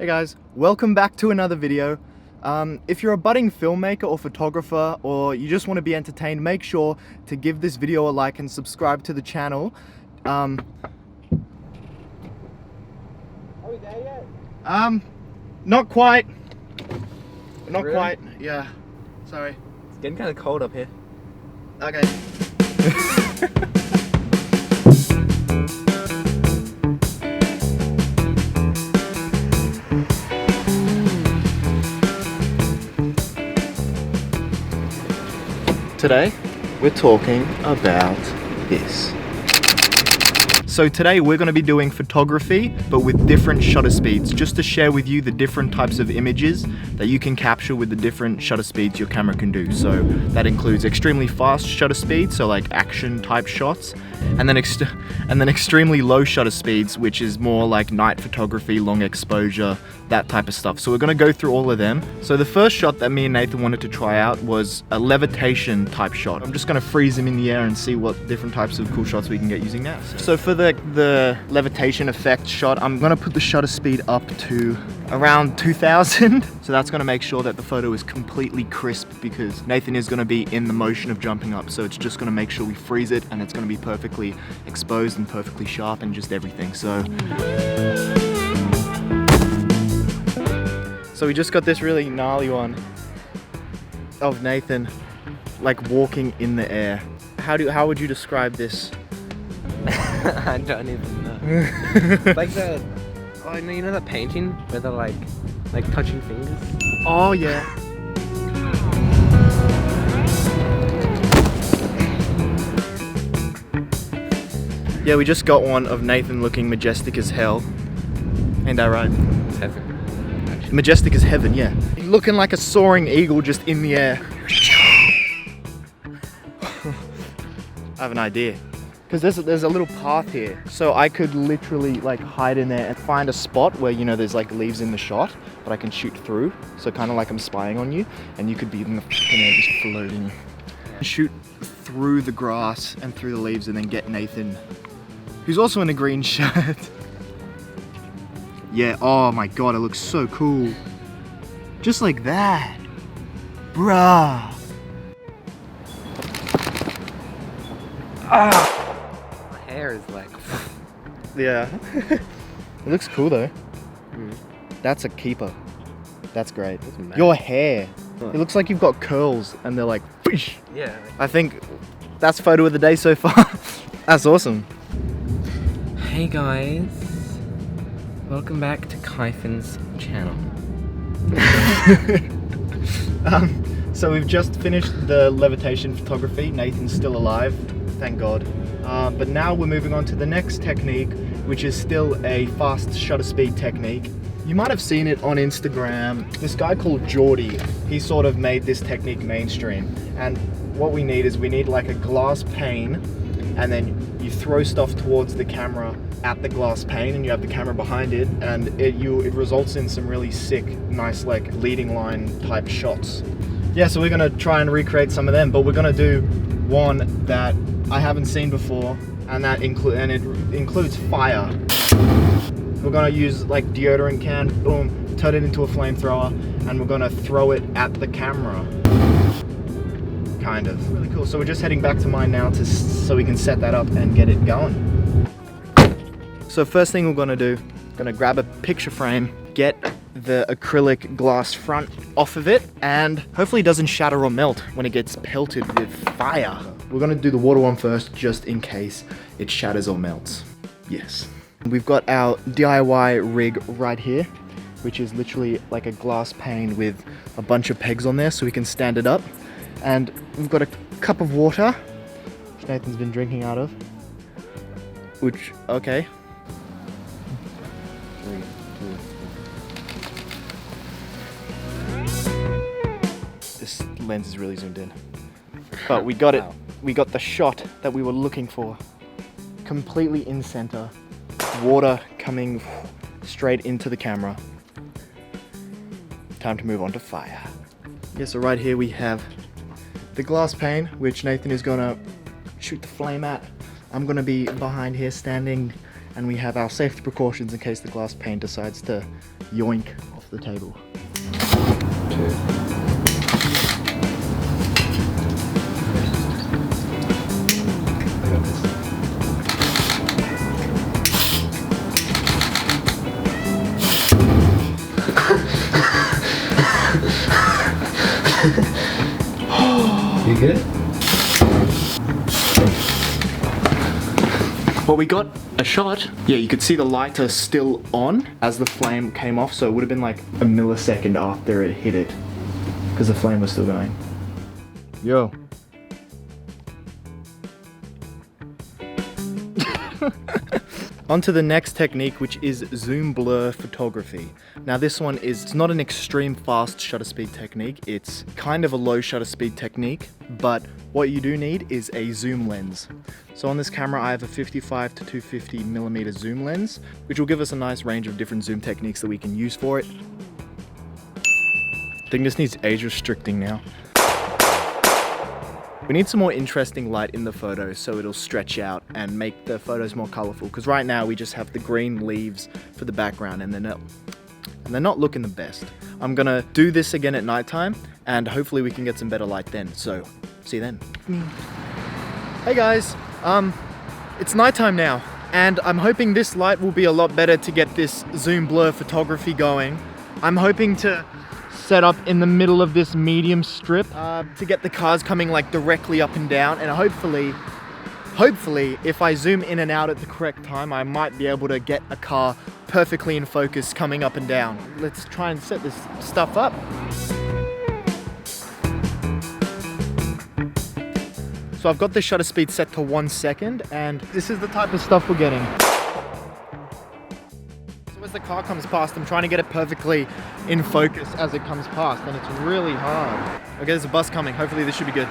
Hey guys, welcome back to another video. If you're a budding filmmaker or photographer, or you just want to be entertained, make sure to give this video a like and subscribe to the channel. Are we there yet? Not quite. Not Really? quite, yeah. Sorry. It's getting kind of cold up here. Okay. Today, we're talking about this. So today we're going to be doing photography, but with different shutter speeds, just to share with you the different types of images that you can capture with the different shutter speeds your camera can do. So that includes extremely fast shutter speeds, so like action type shots, and then extremely low shutter speeds, which is more like night photography, long exposure, that type of stuff. So we're going to go through all of them. So the first shot that me and Nathan wanted to try out was a levitation type shot. I'm just going to freeze him in the air and see what different types of cool shots we can get using that. So for the levitation effect shot, I'm going to put the shutter speed up to around 2000. So that's going to make sure that the photo is completely crisp, because Nathan is going to be in the motion of jumping up. So it's just going to make sure we freeze it, and it's going to be perfectly exposed and perfectly sharp and just everything. So we just got this really gnarly one of Nathan like walking in the air. How would you describe this? I don't even know. Like you know that painting where they're like touching fingers? Oh yeah. Yeah, we just got one of Nathan looking majestic as hell. Ain't that right? It's heaven, actually. Majestic as heaven, yeah. Looking like a soaring eagle just in the air. I have an idea. Because there's a little path here. So I could literally like hide in there and find a spot where, you know, there's like leaves in the shot, but I can shoot through. So kind of like I'm spying on you, and you could be in the fucking air just floating. Shoot through the grass and through the leaves and then get Nathan, who's also in a green shirt. Yeah, oh my god, it looks so cool. Just like that. Bruh. Ah! My hair is like... Yeah. It looks cool though. Mm. That's a keeper. That's great. That's mad. Your hair. Huh. It looks like you've got curls and they're like, Fish. Yeah. I think that's photo of the day so far. That's awesome. Hey guys. Welcome back to Kyffin's channel. So we've just finished the levitation photography. Nathan's still alive, thank God. But now we're moving on to the next technique, which is still a fast shutter speed technique. You might have seen it on Instagram. This guy called Geordie, he sort of made this technique mainstream. And what we need is like a glass pane, and then you throw stuff towards the camera at the glass pane, and you have the camera behind it, and it results in some really sick, nice like leading line type shots. Yeah, so we're gonna try and recreate some of them, but we're gonna do one that I haven't seen before, and it includes fire. We're gonna use like deodorant can, boom, turn it into a flamethrower, and we're gonna throw it at the camera. Kind of. Really cool. So we're just heading back to mine now so we can set that up and get it going. So first thing we're gonna do, gonna grab a picture frame, get the acrylic glass front off of it, and hopefully it doesn't shatter or melt when it gets pelted with fire. We're gonna do the water one first, just in case it shatters or melts. Yes. We've got our DIY rig right here, which is literally like a glass pane with a bunch of pegs on there so we can stand it up. And we've got a cup of water, which Nathan's been drinking out of. Which, okay. This lens is really zoomed in. But we got it. Wow. We got the shot that we were looking for. Completely in center. Water coming straight into the camera. Time to move on to fire. Yeah, so right here we have the glass pane, which Nathan is gonna shoot the flame at. I'm gonna be behind here standing and we have our safety precautions in case the glass pane decides to yoink off the table. You good? Well, we got a shot. Yeah, you could see the lighter still on as the flame came off, so it would have been like a millisecond after it hit it, because the flame was still going. Yo. On to the next technique, which is zoom blur photography. Now this one it's not an extreme fast shutter speed technique, it's kind of a low shutter speed technique, but what you do need is a zoom lens. So on this camera I have a 55 to 250 millimeter zoom lens, which will give us a nice range of different zoom techniques that we can use for it. I think this needs age restricting now. We need some more interesting light in the photos so it'll stretch out and make the photos more colorful, because right now we just have the green leaves for the background and they're not looking the best. I'm gonna do this again at nighttime and hopefully we can get some better light then, so see you then. Hey guys, it's nighttime now and I'm hoping this light will be a lot better to get this zoom blur photography going. I'm hoping to set up in the middle of this medium strip to get the cars coming like directly up and down, and hopefully if I zoom in and out at the correct time I might be able to get a car perfectly in focus coming up and down. Let's try and set this stuff up. So I've got the shutter speed set to 1 second and this is the type of stuff we're getting. As the car comes past, I'm trying to get it perfectly in focus as it comes past, and it's really hard. Okay, there's a bus coming. Hopefully this should be good.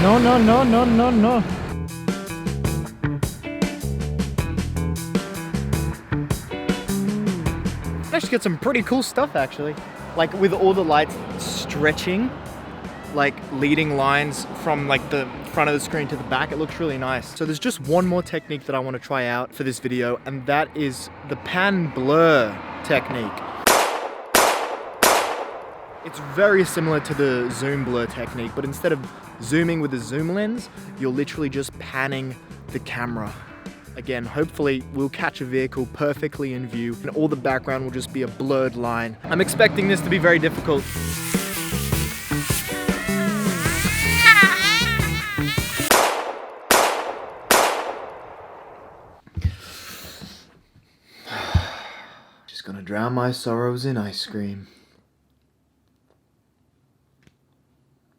No, no, no, no, no, no. Actually get some pretty cool stuff actually. Like with all the lights stretching, like leading lines from like the front of the screen to the back, it looks really nice. So there's just one more technique that I want to try out for this video, and that is the pan blur technique. It's very similar to the zoom blur technique, but instead of zooming with a zoom lens, you're literally just panning the camera. Again, hopefully we'll catch a vehicle perfectly in view and all the background will just be a blurred line. I'm expecting this to be very difficult. Just gonna drown my sorrows in ice cream.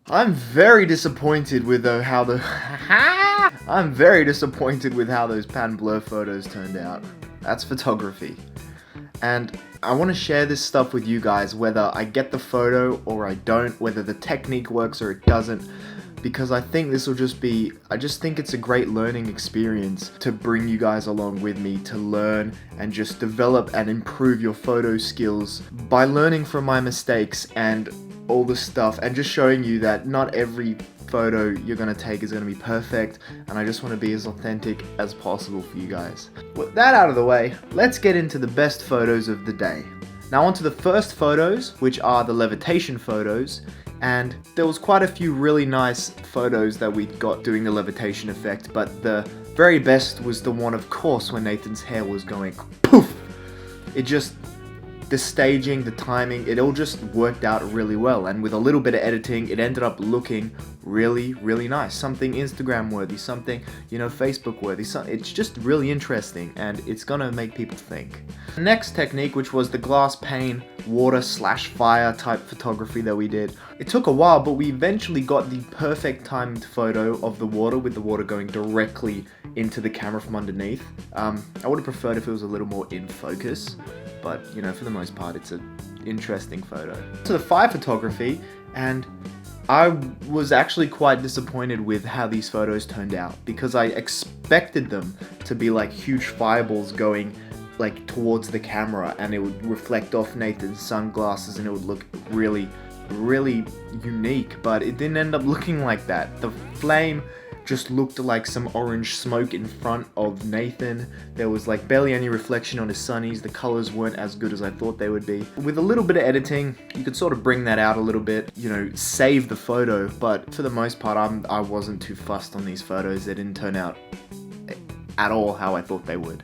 I'm very disappointed with how those pan blur photos turned out. That's photography. And I want to share this stuff with you guys, whether I get the photo or I don't, whether the technique works or it doesn't, because I think this will just be, I just think it's a great learning experience to bring you guys along with me to learn and just develop and improve your photo skills by learning from my mistakes and all the stuff, and just showing you that not every photo you're going to take is going to be perfect, and I just want to be as authentic as possible for you guys. With that out of the way, let's get into the best photos of the day. Now onto the first photos, which are the levitation photos, and there was quite a few really nice photos that we got doing the levitation effect, but the very best was the one, of course, when Nathan's hair was going poof. It just, the staging, the timing, it all just worked out really well, and with a little bit of editing it ended up looking really nice. Something Instagram worthy, something, you know, Facebook worthy. It's just really interesting and it's gonna make people think. The next technique, which was the glass pane water / fire type photography that we did. It took a while, but we eventually got the perfect timed photo of the water, with the water going directly into the camera from underneath. I would have preferred if it was a little more in focus, but you know, for the most part it's an interesting photo. So the fire photography, and I was actually quite disappointed with how these photos turned out, because I expected them to be like huge fireballs going like towards the camera, and it would reflect off Nathan's sunglasses and it would look really unique, but it didn't end up looking like that. The flame just looked like some orange smoke in front of Nathan. There was like barely any reflection on his sunnies. The colors weren't as good as I thought they would be. With a little bit of editing, you could sort of bring that out a little bit, you know, save the photo. But for the most part, I wasn't too fussed on these photos. They didn't turn out at all how I thought they would.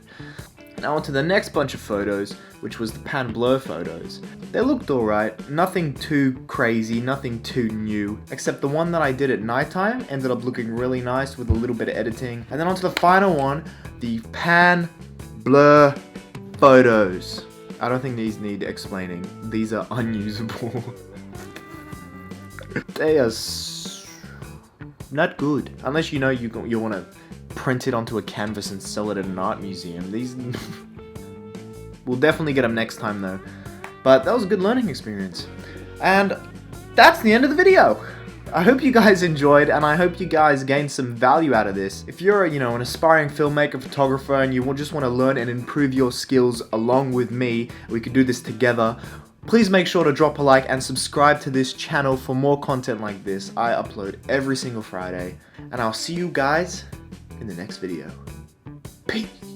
Now on to the next bunch of photos, which was the pan blur photos. They looked alright, nothing too crazy, nothing too new, except the one that I did at nighttime ended up looking really nice with a little bit of editing. And then on to the final one, the pan blur photos. I don't think these need explaining. These are unusable. They are not good. Unless you know you want to print it onto a canvas and sell it at an art museum. These we'll definitely get them next time though. But that was a good learning experience. And that's the end of the video. I hope you guys enjoyed, and I hope you guys gained some value out of this. If you're, you know, an aspiring filmmaker, photographer, and you just want to learn and improve your skills along with me, we could do this together. Please make sure to drop a like and subscribe to this channel for more content like this. I upload every single Friday, and I'll see you guys in the next video. Peace.